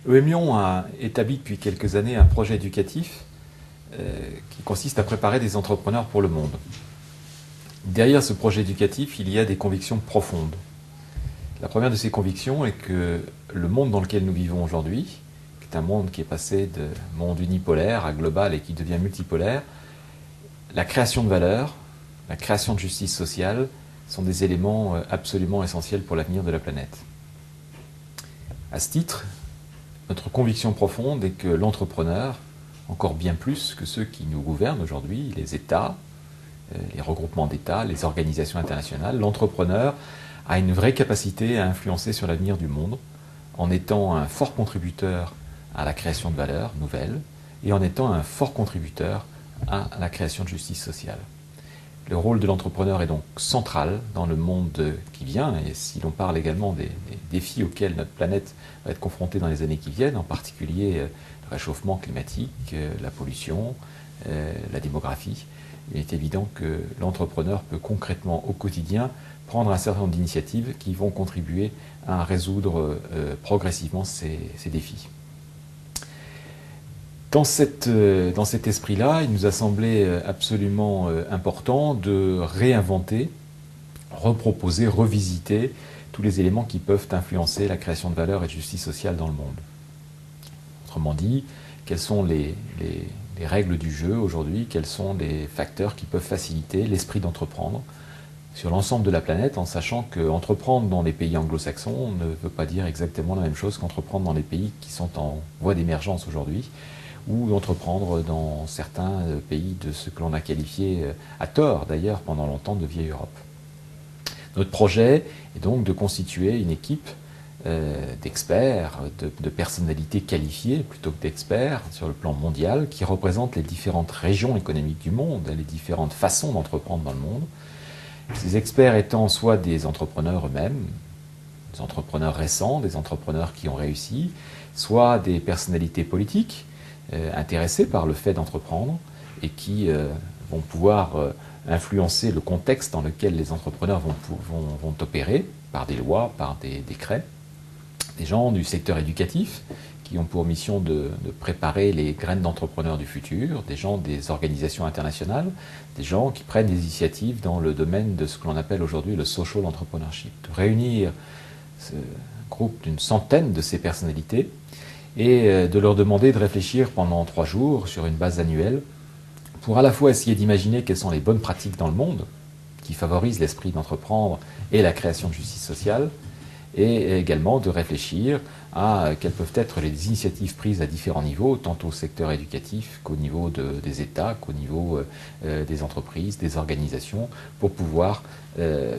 EM Lyon a établi depuis quelques années un projet éducatif qui consiste à préparer des entrepreneurs pour le monde. Derrière ce projet éducatif, il y a des convictions profondes. La première de ces convictions est que le monde dans lequel nous vivons aujourd'hui, qui est un monde qui est passé de monde unipolaire à global et qui devient multipolaire, la création de valeur, la création de justice sociale sont des éléments absolument essentiels pour l'avenir de la planète. À ce titre, notre conviction profonde est que l'entrepreneur, encore bien plus que ceux qui nous gouvernent aujourd'hui, les États, les regroupements d'États, les organisations internationales, l'entrepreneur a une vraie capacité à influencer sur l'avenir du monde en étant un fort contributeur à la création de valeurs nouvelles et en étant un fort contributeur à la création de justice sociale. Le rôle de l'entrepreneur est donc central dans le monde qui vient, et si l'on parle également des défis auxquels notre planète va être confrontée dans les années qui viennent, en particulier le réchauffement climatique, la pollution, la démographie, il est évident que l'entrepreneur peut concrètement au quotidien prendre un certain nombre d'initiatives qui vont contribuer à résoudre progressivement ces défis. Dans cet esprit-là, il nous a semblé absolument important de réinventer, reproposer, revisiter tous les éléments qui peuvent influencer la création de valeur et de justice sociale dans le monde. Autrement dit, quelles sont les règles du jeu aujourd'hui, quels sont les facteurs qui peuvent faciliter l'esprit d'entreprendre sur l'ensemble de la planète, en sachant qu'entreprendre dans les pays anglo-saxons ne veut pas dire exactement la même chose qu'entreprendre dans les pays qui sont en voie d'émergence aujourd'hui, ou d'entreprendre dans certains pays de ce que l'on a qualifié, à tort d'ailleurs, pendant longtemps de vieille Europe. Notre projet est donc de constituer une équipe d'experts, de personnalités qualifiées plutôt que d'experts sur le plan mondial, qui représentent les différentes régions économiques du monde, les différentes façons d'entreprendre dans le monde. Ces experts étant soit des entrepreneurs eux-mêmes, des entrepreneurs récents, des entrepreneurs qui ont réussi, soit des personnalités politiques intéressés par le fait d'entreprendre et qui vont pouvoir influencer le contexte dans lequel les entrepreneurs vont opérer par des lois, par des décrets. Des gens du secteur éducatif qui ont pour mission de préparer les graines d'entrepreneurs du futur, des gens des organisations internationales, des gens qui prennent des initiatives dans le domaine de ce que l'on appelle aujourd'hui le social entrepreneurship. De réunir ce groupe d'une centaine de ces personnalités et de leur demander de réfléchir pendant 3 jours sur une base annuelle pour à la fois essayer d'imaginer quelles sont les bonnes pratiques dans le monde qui favorisent l'esprit d'entreprendre et la création de justice sociale, et également de réfléchir à quelles peuvent être les initiatives prises à différents niveaux, tant au secteur éducatif qu'au niveau des États, qu'au niveau des entreprises, des organisations, pour pouvoir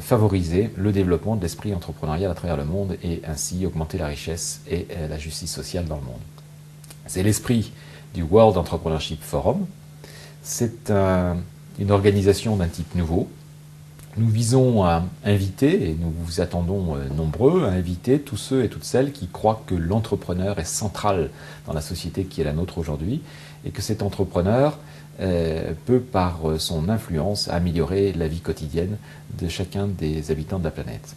favoriser le développement de l'esprit entrepreneurial à travers le monde et ainsi augmenter la richesse et la justice sociale dans le monde. C'est l'esprit du World Entrepreneurship Forum. C'est une organisation d'un type nouveau. Nous visons à inviter, et nous vous attendons nombreux, à inviter tous ceux et toutes celles qui croient que l'entrepreneur est central dans la société qui est la nôtre aujourd'hui, et que cet entrepreneur peut, par son influence, améliorer la vie quotidienne de chacun des habitants de la planète.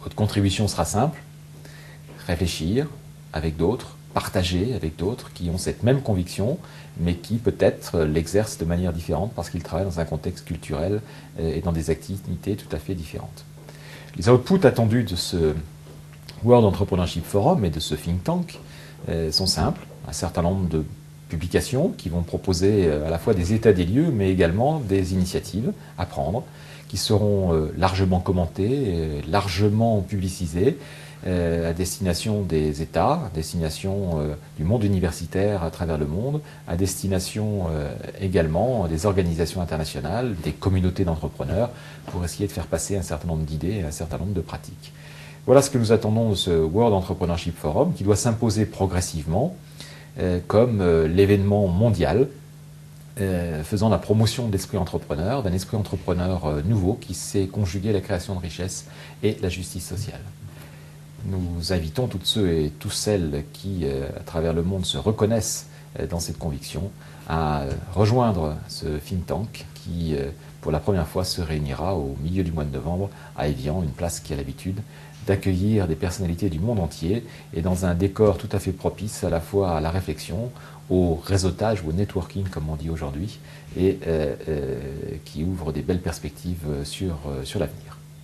Votre contribution sera simple, réfléchir avec d'autres, partager avec d'autres qui ont cette même conviction, mais qui peut-être l'exercent de manière différente parce qu'ils travaillent dans un contexte culturel et dans des activités tout à fait différentes. Les outputs attendus de ce World Entrepreneurship Forum et de ce think tank sont simples. Un certain nombre de publications qui vont proposer à la fois des états des lieux, mais également des initiatives à prendre, qui seront largement commentées, largement publicisées, à destination des États, à destination du monde universitaire à travers le monde, à destination également des organisations internationales, des communautés d'entrepreneurs, pour essayer de faire passer un certain nombre d'idées et un certain nombre de pratiques. Voilà ce que nous attendons de ce World Entrepreneurship Forum, qui doit s'imposer progressivement comme l'événement mondial faisant la promotion de l'esprit entrepreneur, d'un esprit entrepreneur nouveau qui sait conjuguer la création de richesses et la justice sociale. Nous invitons toutes ceux et toutes celles qui, à travers le monde, se reconnaissent dans cette conviction à rejoindre ce think tank qui pour la première fois, se réunira au milieu du mois de novembre à Évian, une place qui a l'habitude d'accueillir des personnalités du monde entier et dans un décor tout à fait propice à la fois à la réflexion, au réseautage ou au networking comme on dit aujourd'hui et qui ouvre des belles perspectives sur l'avenir.